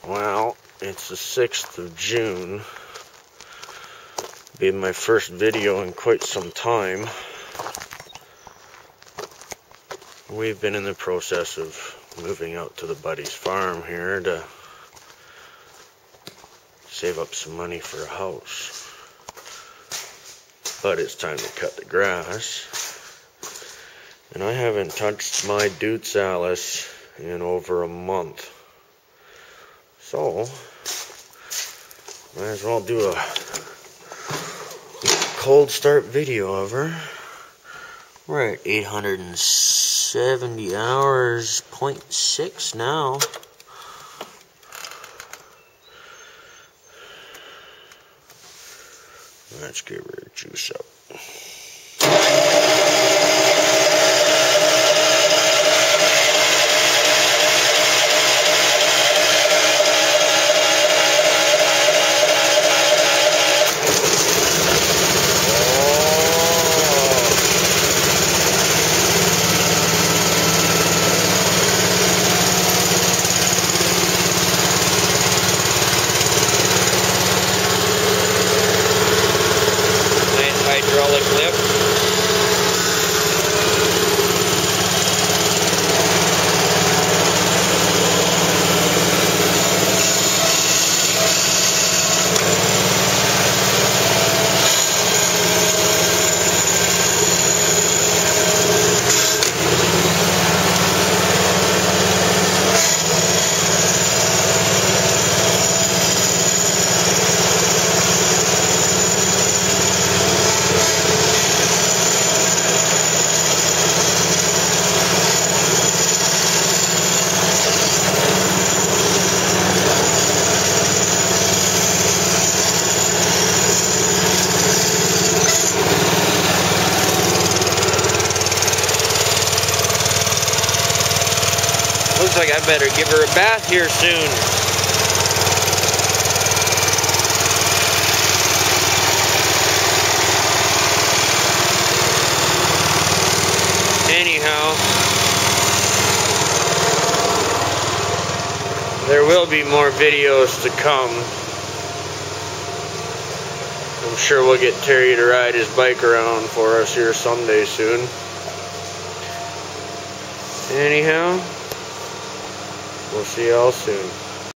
Well, it's the 6th of June. Be my first video in quite some time. We've been in the process of moving out to the buddy's farm here to save up some money for a house. But it's time to cut the grass. And I haven't touched my deutz allis in over a month. So, might as well do a cold start video of her. We're at 870 hours, 0.6 now. Let's give her a juice up. Hydraulic lift. Looks like I better give her a bath here soon. Anyhow, there will be more videos to come. I'm sure we'll get Terry to ride his bike around for us here someday soon. Anyhow, we'll see y'all soon.